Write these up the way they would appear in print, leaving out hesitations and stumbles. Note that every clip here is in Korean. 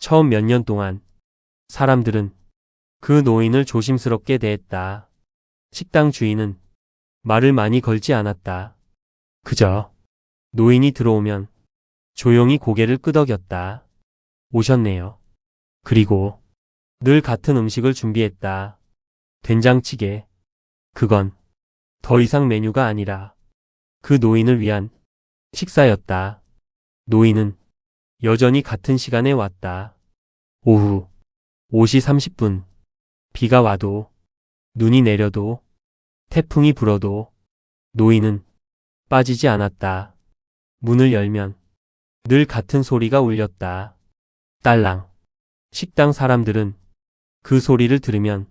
처음 몇 년 동안 사람들은 그 노인을 조심스럽게 대했다. 식당 주인은 말을 많이 걸지 않았다. 그저 노인이 들어오면 조용히 고개를 끄덕였다. 오셨네요. 그리고 늘 같은 음식을 준비했다. 된장찌개. 그건 더 이상 메뉴가 아니라 그 노인을 위한 식사였다. 노인은 여전히 같은 시간에 왔다. 오후 5시 30분. 비가 와도, 눈이 내려도, 태풍이 불어도 노인은 빠지지 않았다. 문을 열면 늘 같은 소리가 울렸다. 딸랑. 식당 사람들은 그 소리를 들으면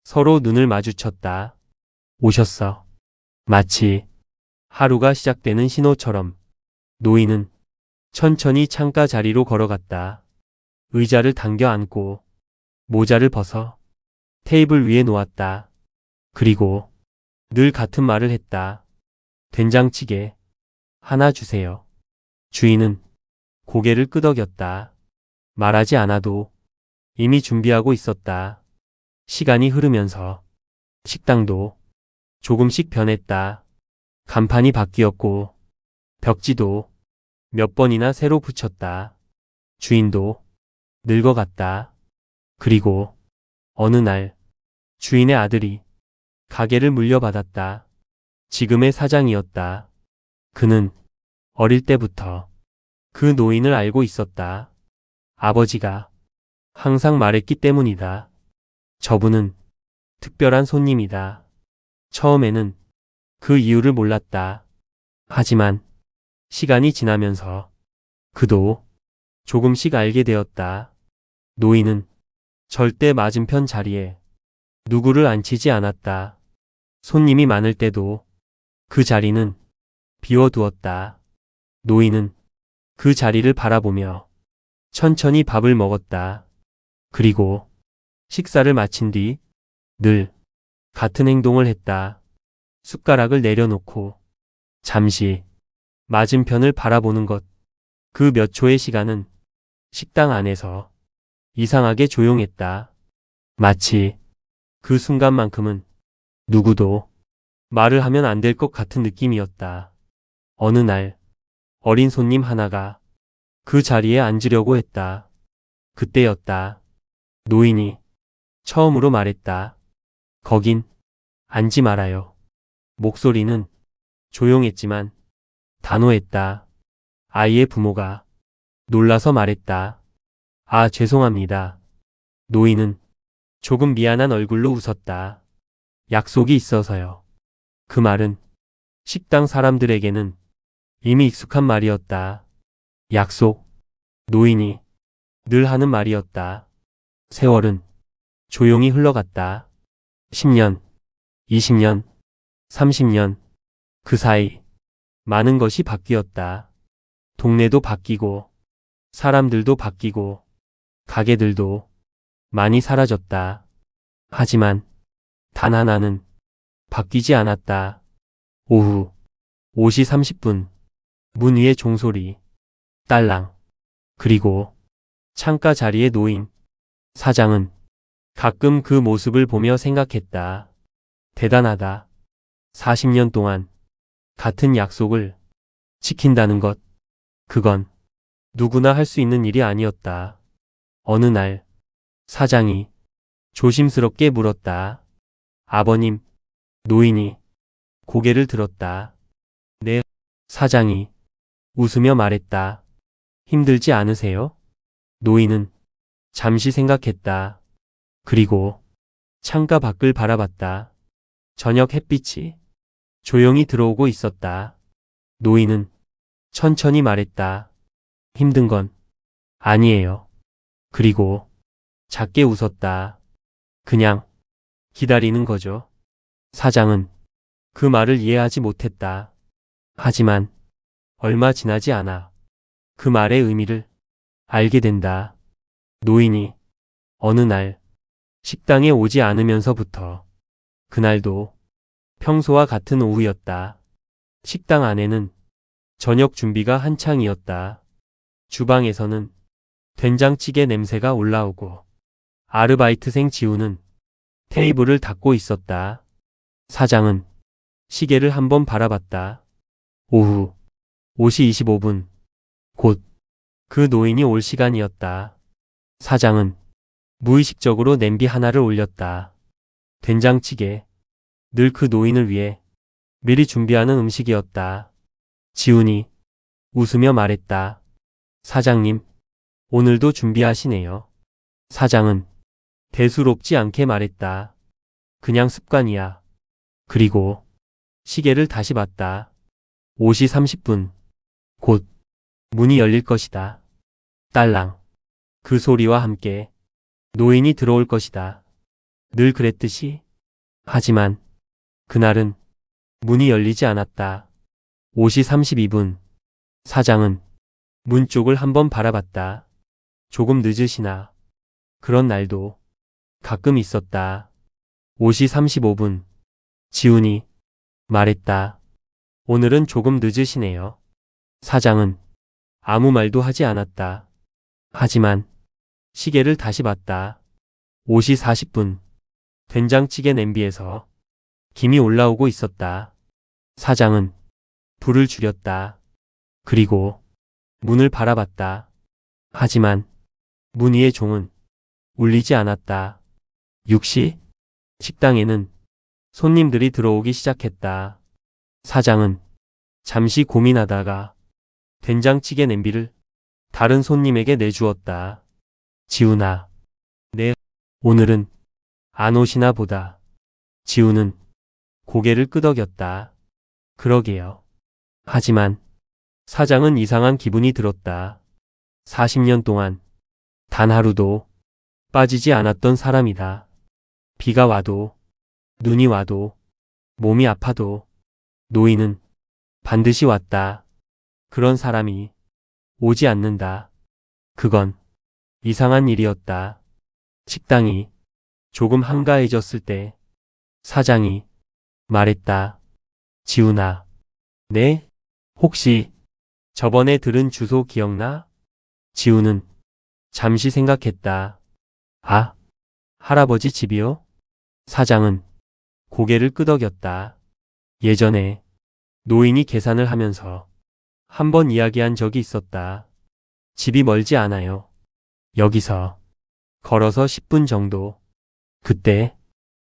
서로 눈을 마주쳤다. 오셨어. 마치 하루가 시작되는 신호처럼 노인은 천천히 창가 자리로 걸어갔다. 의자를 당겨 앉고 모자를 벗어 테이블 위에 놓았다. 그리고 늘 같은 말을 했다. 된장찌개 하나 주세요. 주인은 고개를 끄덕였다. 말하지 않아도 이미 준비하고 있었다. 시간이 흐르면서 식당도 조금씩 변했다. 간판이 바뀌었고 벽지도 몇 번이나 새로 붙였다. 주인도 늙어갔다. 그리고 어느 날 주인의 아들이 가게를 물려받았다. 지금의 사장이었다. 그는 어릴 때부터 그 노인을 알고 있었다. 아버지가 항상 말했기 때문이다. 저분은 특별한 손님이다. 처음에는 그 이유를 몰랐다. 하지만 시간이 지나면서 그도 조금씩 알게 되었다. 노인은 절대 맞은편 자리에 누구를 앉히지 않았다. 손님이 많을 때도 그 자리는 비워두었다. 노인은 그 자리를 바라보며 천천히 밥을 먹었다. 그리고 식사를 마친 뒤 늘 같은 행동을 했다. 숟가락을 내려놓고 잠시 맞은편을 바라보는 것. 그 몇 초의 시간은 식당 안에서 이상하게 조용했다. 마치 그 순간만큼은 누구도 말을 하면 안 될 것 같은 느낌이었다. 어느 날 어린 손님 하나가 그 자리에 앉으려고 했다. 그때였다. 노인이 처음으로 말했다. 거긴 앉지 말아요. 목소리는 조용했지만 단호했다. 아이의 부모가 놀라서 말했다. 아, 죄송합니다. 노인은 조금 미안한 얼굴로 웃었다. 약속이 있어서요. 그 말은 식당 사람들에게는 이미 익숙한 말이었다. 약속. 노인이 늘 하는 말이었다. 세월은 조용히 흘러갔다. 10년, 20년, 30년. 그 사이 많은 것이 바뀌었다. 동네도 바뀌고, 사람들도 바뀌고, 가게들도 많이 사라졌다. 하지만 단 하나는 바뀌지 않았다. 오후 5시 30분. 문 위의 종소리. 딸랑. 그리고 창가 자리에 노인. 사장은 가끔 그 모습을 보며 생각했다. 대단하다. 40년 동안 같은 약속을 지킨다는 것. 그건 누구나 할 수 있는 일이 아니었다. 어느 날 사장이 조심스럽게 물었다. 아버님. 노인이 고개를 들었다. 네. 사장이 웃으며 말했다. 힘들지 않으세요? 노인은 잠시 생각했다. 그리고 창가 밖을 바라봤다. 저녁 햇빛이 조용히 들어오고 있었다. 노인은 천천히 말했다. 힘든 건 아니에요. 그리고 작게 웃었다. 그냥 기다리는 거죠. 사장은 그 말을 이해하지 못했다. 하지만 얼마 지나지 않아 그 말의 의미를 알게 된다. 노인이 어느 날 식당에 오지 않으면서부터 그날도 평소와 같은 오후였다. 식당 안에는 저녁 준비가 한창이었다. 주방에서는 된장찌개 냄새가 올라오고 아르바이트생 지우는 테이블을 닦고 있었다. 사장은 시계를 한번 바라봤다. 오후 5시 25분. 곧 그 노인이 올 시간이었다. 사장은 무의식적으로 냄비 하나를 올렸다. 된장찌개. 늘 그 노인을 위해 미리 준비하는 음식이었다. 지훈이 웃으며 말했다. 사장님, 오늘도 준비하시네요. 사장은 대수롭지 않게 말했다. 그냥 습관이야. 그리고 시계를 다시 봤다. 5시 30분. 곧 문이 열릴 것이다. 딸랑. 그 소리와 함께 노인이 들어올 것이다. 늘 그랬듯이. 하지만 그날은 문이 열리지 않았다. 5시 32분. 사장은 문 쪽을 한번 바라봤다. 조금 늦으시나. 그런 날도 가끔 있었다. 5시 35분. 지훈이 말했다. 오늘은 조금 늦으시네요. 사장은 아무 말도 하지 않았다. 하지만 시계를 다시 봤다. 5시 40분. 된장찌개 냄비에서 김이 올라오고 있었다. 사장은 불을 줄였다. 그리고 문을 바라봤다. 하지만 문 위의 종은 울리지 않았다. 6시. 식당에는 손님들이 들어오기 시작했다. 사장은 잠시 고민하다가 된장찌개 냄비를 다른 손님에게 내주었다. 지훈아, 네, 오늘은 안 오시나 보다. 지훈은 고개를 끄덕였다. 그러게요. 하지만 사장은 이상한 기분이 들었다. 40년 동안 단 하루도 빠지지 않았던 사람이다. 비가 와도, 눈이 와도, 몸이 아파도 노인은 반드시 왔다. 그런 사람이 오지 않는다. 그건 이상한 일이었다. 식당이 조금 한가해졌을 때 사장이 말했다. 지훈아, 네? 혹시 저번에 들은 주소 기억나? 지훈은 잠시 생각했다. 아, 할아버지 집이요? 사장은 고개를 끄덕였다. 예전에 노인이 계산을 하면서 한번 이야기한 적이 있었다. 집이 멀지 않아요. 여기서 걸어서 10분 정도. 그때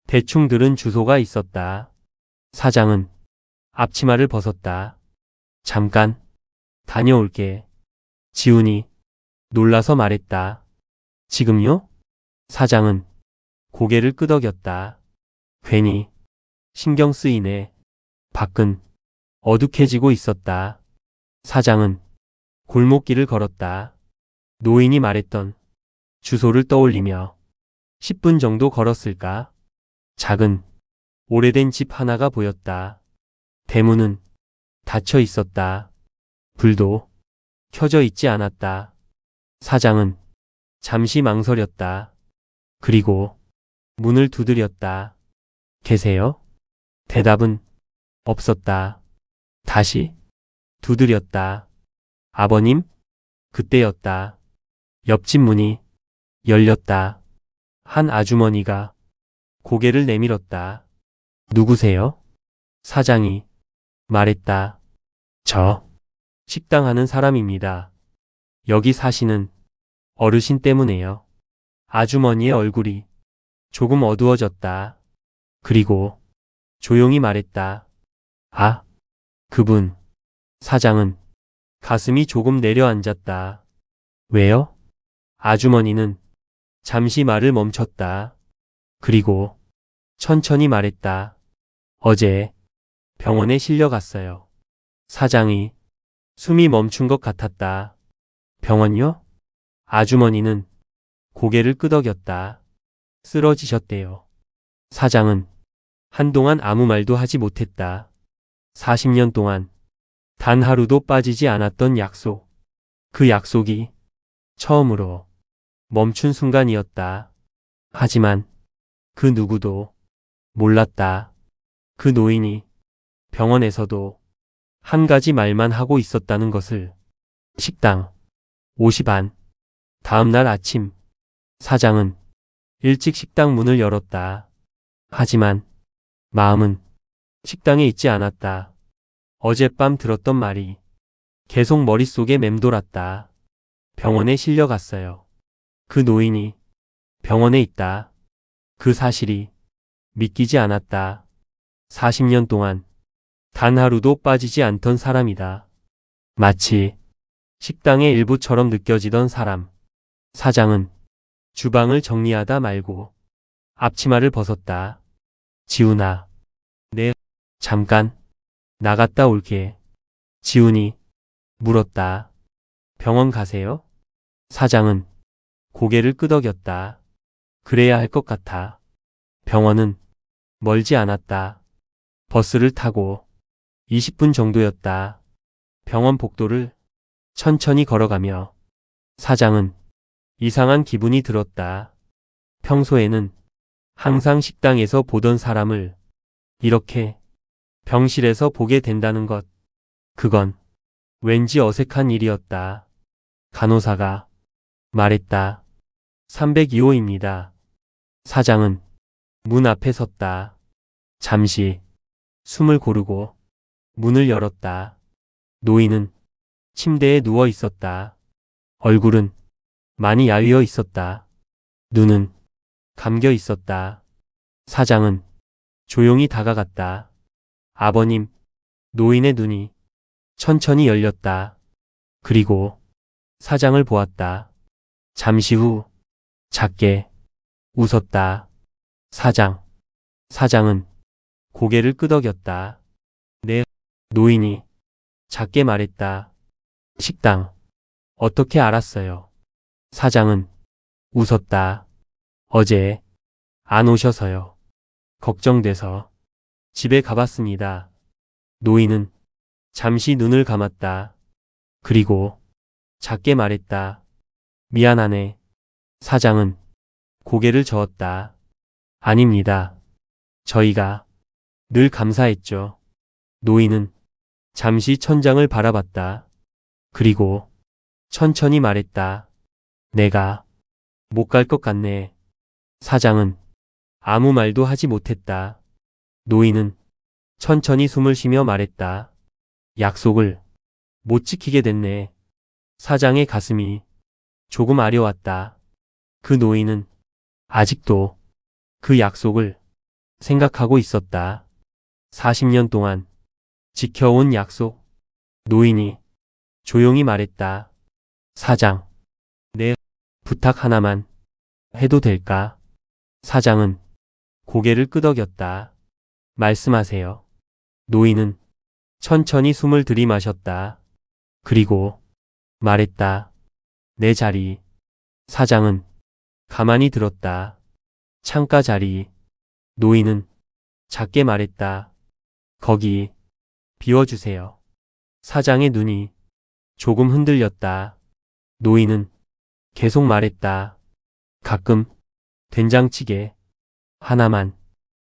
대충 들은 주소가 있었다. 사장은 앞치마를 벗었다. 잠깐 다녀올게. 지훈이 놀라서 말했다. 지금요? 사장은 고개를 끄덕였다. 괜히 신경 쓰이네. 밖은 어둑해지고 있었다. 사장은 골목길을 걸었다. 노인이 말했던 주소를 떠올리며 10분 정도 걸었을까? 작은 오래된 집 하나가 보였다. 대문은 닫혀 있었다. 불도 켜져 있지 않았다. 사장은 잠시 망설였다. 그리고 문을 두드렸다. 계세요? 대답은 없었다. 다시 두드렸다. 아버님? 그때였다. 옆집 문이 열렸다. 한 아주머니가 고개를 내밀었다. 누구세요? 사장이 말했다. 저 식당 하는 사람입니다. 여기 사시는 어르신 때문에요. 아주머니의 얼굴이 조금 어두워졌다. 그리고 조용히 말했다. 아, 그분. 사장은 가슴이 조금 내려앉았다. 왜요? 아주머니는 잠시 말을 멈췄다. 그리고 천천히 말했다. 어제 병원에 실려갔어요. 사장이 숨이 멈춘 것 같았다. 병원요? 아주머니는 고개를 끄덕였다. 쓰러지셨대요. 사장은 한동안 아무 말도 하지 못했다. 40년 동안 단 하루도 빠지지 않았던 약속. 그 약속이 처음으로 멈춘 순간이었다. 하지만 그 누구도 몰랐다. 그 노인이 병원에서도 한 가지 말만 하고 있었다는 것을. 식당 5시 반. 다음 날 아침, 사장은 일찍 식당 문을 열었다. 하지만 마음은 식당에 있지 않았다. 어젯밤 들었던 말이 계속 머릿속에 맴돌았다. 병원에 실려갔어요. 그 노인이 병원에 있다. 그 사실이 믿기지 않았다. 40년 동안 단 하루도 빠지지 않던 사람이다. 마치 식당의 일부처럼 느껴지던 사람. 사장은 주방을 정리하다 말고 앞치마를 벗었다. 지훈아, 네, 잠깐 나갔다 올게. 지훈이 물었다. 병원 가세요? 사장은 고개를 끄덕였다. 그래야 할 것 같아. 병원은 멀지 않았다. 버스를 타고 20분 정도였다. 병원 복도를 천천히 걸어가며 사장은 이상한 기분이 들었다. 평소에는 항상 식당에서 보던 사람을 이렇게 병실에서 보게 된다는 것. 그건 왠지 어색한 일이었다. 간호사가 말했다. 302호입니다. 사장은 문 앞에 섰다. 잠시 숨을 고르고 문을 열었다. 노인은 침대에 누워 있었다. 얼굴은 많이 야위어 있었다. 눈은 감겨 있었다. 사장은 조용히 다가갔다. 아버님, 노인의 눈이 천천히 열렸다. 그리고 사장을 보았다. 잠시 후 작게 웃었다. 사장은 고개를 끄덕였다. 네, 노인이 작게 말했다. 식당, 어떻게 알았어요? 사장은 웃었다. 어제 안 오셔서요. 걱정돼서 집에 가봤습니다. 노인은 잠시 눈을 감았다. 그리고 작게 말했다. 미안하네. 사장은 고개를 저었다. 아닙니다. 저희가 늘 감사했죠. 노인은 잠시 천장을 바라봤다. 그리고 천천히 말했다. 내가 못 갈 것 같네. 사장은 아무 말도 하지 못했다. 노인은 천천히 숨을 쉬며 말했다. 약속을 못 지키게 됐네. 사장의 가슴이 조금 아려왔다. 그 노인은 아직도 그 약속을 생각하고 있었다. 40년 동안 지켜온 약속. 노인이 조용히 말했다. 사장, 내 부탁 하나만 해도 될까? 사장은 고개를 끄덕였다. 말씀하세요. 노인은 천천히 숨을 들이마셨다. 그리고 말했다. 내 자리. 사장은 가만히 들었다. 창가 자리. 노인은 작게 말했다. 거기 비워주세요. 사장의 눈이 조금 흔들렸다. 노인은 계속 말했다. 가끔 된장찌개 하나만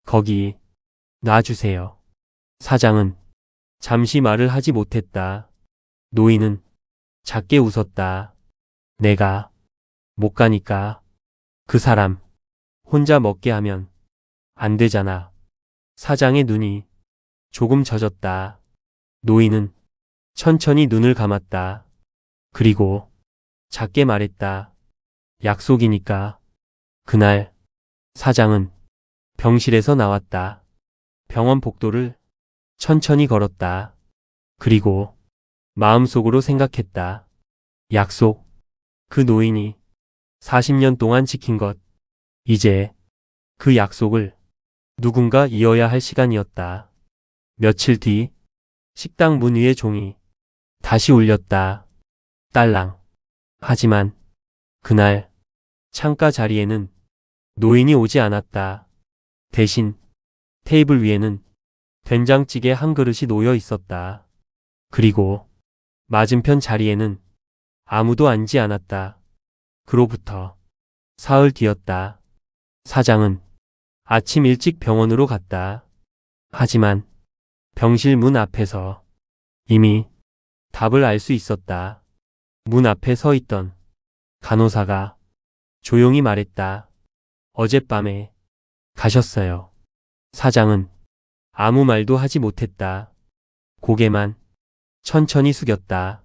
거기 놔주세요. 사장은 잠시 말을 하지 못했다. 노인은 작게 웃었다. 내가 못 가니까 그 사람 혼자 먹게 하면 안 되잖아. 사장의 눈이 조금 젖었다. 노인은 천천히 눈을 감았다. 그리고 작게 말했다. 약속이니까. 그날 사장은 병실에서 나왔다. 병원 복도를 천천히 걸었다. 그리고 마음속으로 생각했다. 약속. 그 노인이 40년 동안 지킨 것. 이제 그 약속을 누군가 이어야 할 시간이었다. 며칠 뒤 식당 문 위의 종이 다시 울렸다. 딸랑. 하지만 그날 창가 자리에는 노인이 오지 않았다. 대신 테이블 위에는 된장찌개 한 그릇이 놓여 있었다. 그리고 맞은편 자리에는 아무도 앉지 않았다. 그로부터 사흘 뒤였다. 사장은 아침 일찍 병원으로 갔다. 하지만 병실 문 앞에서 이미 답을 알 수 있었다. 문 앞에 서 있던 간호사가 조용히 말했다. 어젯밤에 가셨어요. 사장은 아무 말도 하지 못했다. 고개만 천천히 숙였다.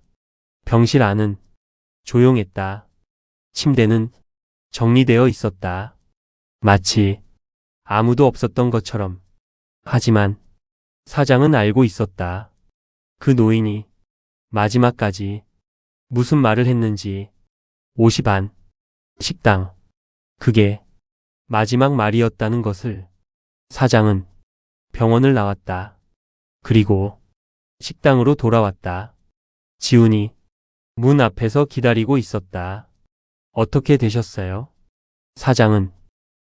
병실 안은 조용했다. 침대는 정리되어 있었다. 마치 아무도 없었던 것처럼. 하지만 사장은 알고 있었다. 그 노인이 마지막까지 무슨 말을 했는지. 5시 반, 식당. 그게 마지막 말이었다는 것을. 사장은 병원을 나왔다. 그리고 식당으로 돌아왔다. 지훈이 문 앞에서 기다리고 있었다. 어떻게 되셨어요? 사장은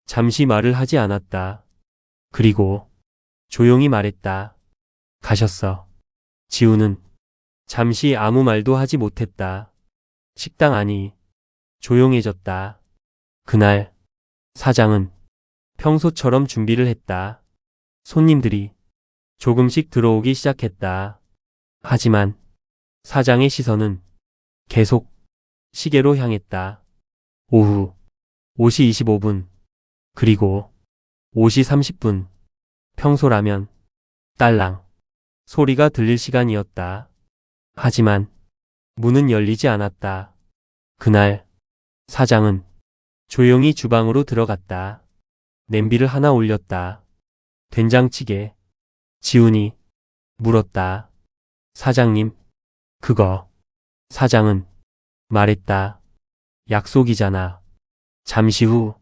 잠시 말을 하지 않았다. 그리고 조용히 말했다. 가셨어. 지훈은 잠시 아무 말도 하지 못했다. 식당 안이 조용해졌다. 그날 사장은 평소처럼 준비를 했다. 손님들이 조금씩 들어오기 시작했다. 하지만 사장의 시선은 계속 시계로 향했다. 오후 5시 25분, 그리고 5시 30분. 평소라면 딸랑 소리가 들릴 시간이었다. 하지만 문은 열리지 않았다. 그날 사장은 조용히 주방으로 들어갔다. 냄비를 하나 올렸다. 된장찌개. 지훈이 물었다. 사장님, 그거. 사장은 말했다. 약속이잖아. 잠시 후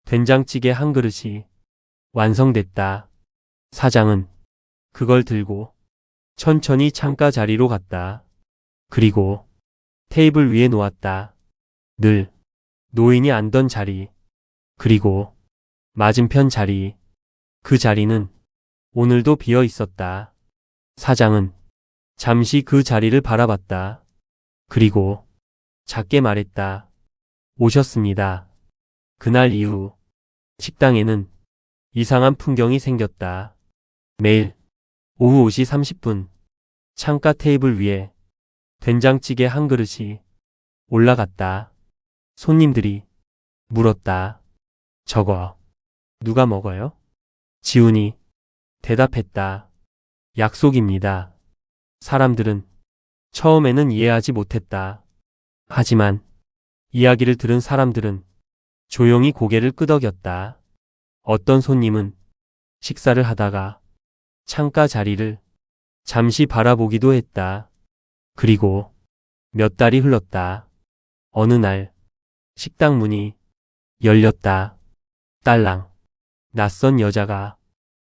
된장찌개 한 그릇이 완성됐다. 사장은 그걸 들고 천천히 창가 자리로 갔다. 그리고 테이블 위에 놓았다. 늘 노인이 앉던 자리. 그리고 맞은편 자리. 그 자리는 오늘도 비어 있었다. 사장은 잠시 그 자리를 바라봤다. 그리고 작게 말했다. 오셨습니다. 그날 이후 식당에는 이상한 풍경이 생겼다. 매일 오후 5시 30분 창가 테이블 위에 된장찌개 한 그릇이 올라갔다. 손님들이 물었다. 저거 누가 먹어요? 지훈이 대답했다. 약속입니다. 사람들은 처음에는 이해하지 못했다. 하지만 이야기를 들은 사람들은 조용히 고개를 끄덕였다. 어떤 손님은 식사를 하다가 창가 자리를 잠시 바라보기도 했다. 그리고 몇 달이 흘렀다. 어느 날 식당 문이 열렸다. 딸랑 낯선 여자가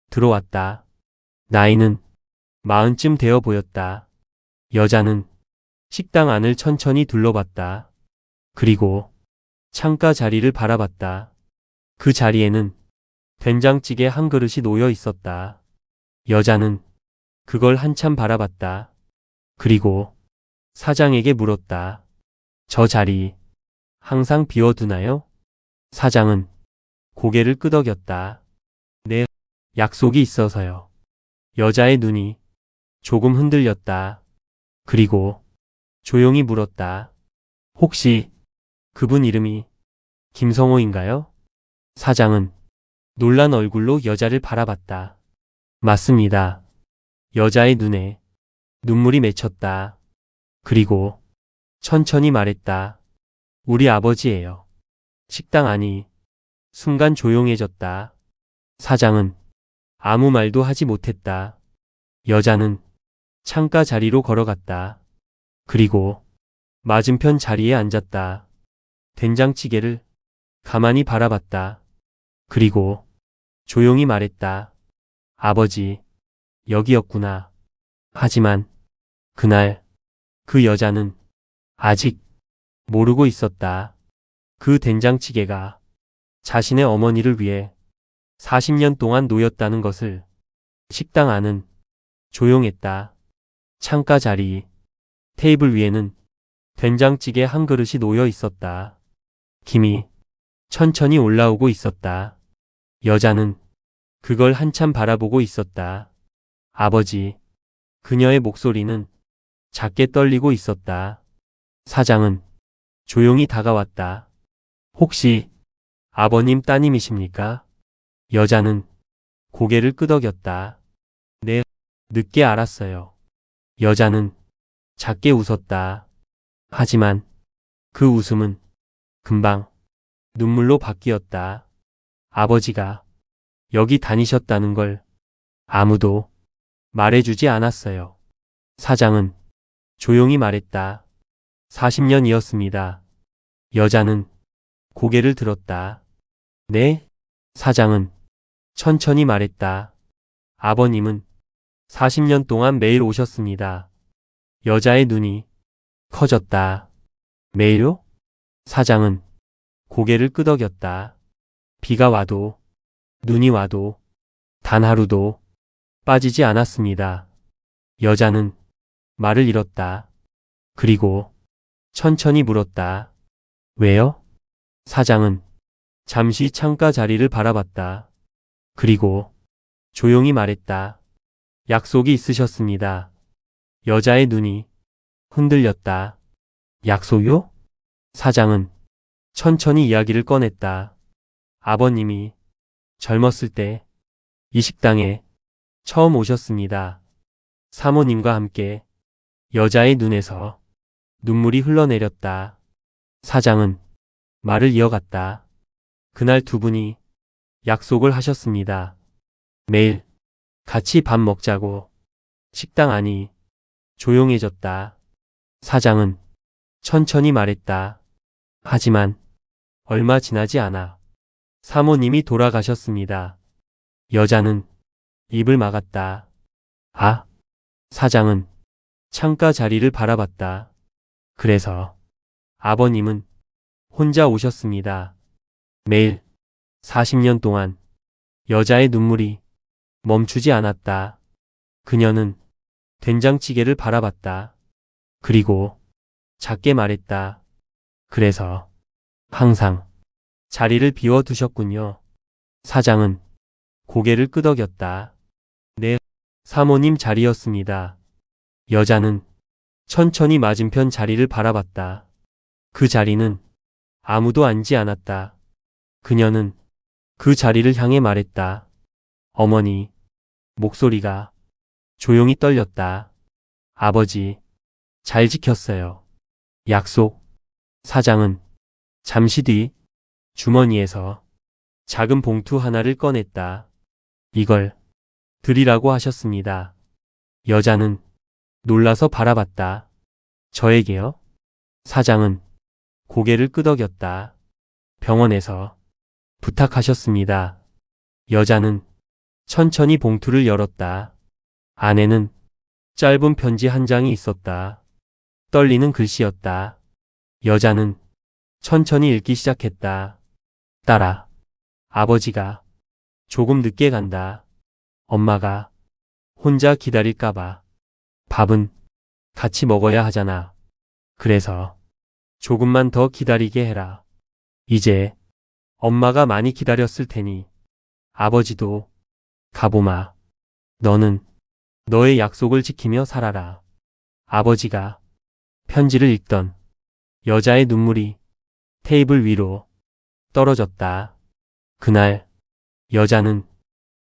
들어왔다. 나이는 40쯤 되어 보였다. 여자는 식당 안을 천천히 둘러봤다. 그리고 창가 자리를 바라봤다. 그 자리에는 된장찌개 한 그릇이 놓여 있었다. 여자는 그걸 한참 바라봤다. 그리고 사장에게 물었다. 저 자리 항상 비워두나요? 사장은 고개를 끄덕였다. 네, 약속이 있어서요. 여자의 눈이 조금 흔들렸다. 그리고 조용히 물었다. 혹시 그분 이름이 김성호인가요? 사장은 놀란 얼굴로 여자를 바라봤다. 맞습니다. 여자의 눈에 눈물이 맺혔다. 그리고 천천히 말했다. 우리 아버지예요. 식당 안이 순간 조용해졌다. 사장은 아무 말도 하지 못했다. 여자는 창가 자리로 걸어갔다. 그리고 맞은편 자리에 앉았다. 된장찌개를 가만히 바라봤다. 그리고 조용히 말했다. 아버지, 여기였구나. 하지만 그날 그 여자는 아직 모르고 있었다. 그 된장찌개가 자신의 어머니를 위해 40년 동안 놓였다는 것을. 식당 안은 조용했다. 창가 자리, 테이블 위에는 된장찌개 한 그릇이 놓여 있었다. 김이 천천히 올라오고 있었다. 여자는 그걸 한참 바라보고 있었다. 아버지, 그녀의 목소리는 작게 떨리고 있었다. 사장은 조용히 다가왔다. 혹시 아버님 따님이십니까? 여자는 고개를 끄덕였다. 네, 늦게 알았어요. 여자는 작게 웃었다. 하지만 그 웃음은 금방 눈물로 바뀌었다. 아버지가 여기 다니셨다는 걸 아무도 말해주지 않았어요. 사장은 조용히 말했다. 40년이었습니다. 여자는 고개를 들었다. 네? 사장은 천천히 말했다. 아버님은 40년 동안 매일 오셨습니다. 여자의 눈이 커졌다. 매일요? 사장은 고개를 끄덕였다. 비가 와도 눈이 와도 단 하루도 빠지지 않았습니다. 여자는 말을 잃었다. 그리고 천천히 물었다. 왜요? 사장은 잠시 창가 자리를 바라봤다. 그리고 조용히 말했다. 약속이 있으셨습니다. 여자의 눈이 흔들렸다. 약속이요? 사장은 천천히 이야기를 꺼냈다. 아버님이 젊었을 때 이 식당에 처음 오셨습니다. 사모님과 함께. 여자의 눈에서 눈물이 흘러내렸다. 사장은 말을 이어갔다. 그날 두 분이 약속을 하셨습니다. 매일 같이 밥 먹자고. 식당 안이 조용해졌다. 사장은 천천히 말했다. 하지만 얼마 지나지 않아 사모님이 돌아가셨습니다. 여자는 입을 막았다. 아, 사장은 창가 자리를 바라봤다. 그래서 아버님은 혼자 오셨습니다. 매일 40년 동안. 여자의 눈물이 멈추지 않았다. 그녀는 된장찌개를 바라봤다. 그리고 작게 말했다. 그래서 항상 자리를 비워두셨군요. 사장은 고개를 끄덕였다. 네, 사모님 자리였습니다. 여자는 천천히 맞은편 자리를 바라봤다. 그 자리는 아무도 앉지 않았다. 그녀는 그 자리를 향해 말했다. 어머니. 목소리가 조용히 떨렸다. 아버지, 잘 지켰어요. 약속. 사장은 잠시 뒤 주머니에서 작은 봉투 하나를 꺼냈다. 이걸 드리라고 하셨습니다. 여자는 놀라서 바라봤다. 저에게요? 사장은 고개를 끄덕였다. 병원에서 부탁하셨습니다. 여자는 천천히 봉투를 열었다. 안에는 짧은 편지 한 장이 있었다. 떨리는 글씨였다. 여자는 천천히 읽기 시작했다. 딸아, 아버지가 조금 늦게 간다. 엄마가 혼자 기다릴까봐. 밥은 같이 먹어야 하잖아. 그래서 조금만 더 기다리게 해라. 이제 엄마가 많이 기다렸을 테니 아버지도 가보마. 너는 너의 약속을 지키며 살아라. 아버지가 편지를 읽던 여자의 눈물이 테이블 위로 떨어졌다. 그날 여자는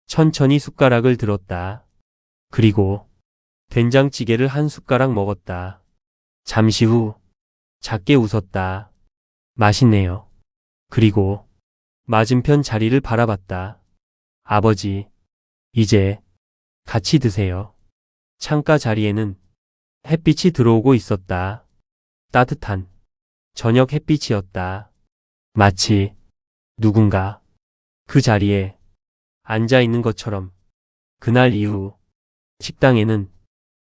천천히 숟가락을 들었다. 그리고 된장찌개를 한 숟가락 먹었다. 잠시 후 작게 웃었다. 맛있네요. 그리고 맞은편 자리를 바라봤다. 아버지, 이제 같이 드세요. 창가 자리에는 햇빛이 들어오고 있었다. 따뜻한 저녁 햇빛이었다. 마치 누군가 그 자리에 앉아 있는 것처럼. 그날 이후 식당에는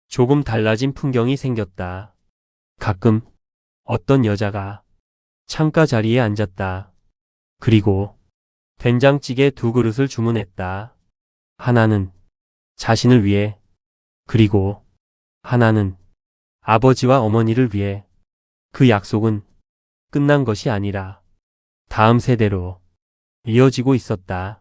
조금 달라진 풍경이 생겼다. 가끔 어떤 여자가 창가 자리에 앉았다. 그리고 된장찌개 2그릇을 주문했다. 하나는 자신을 위해, 그리고 하나는 아버지와 어머니를 위해. 그 약속은 끝난 것이 아니라 다음 세대로 이어지고 있었다.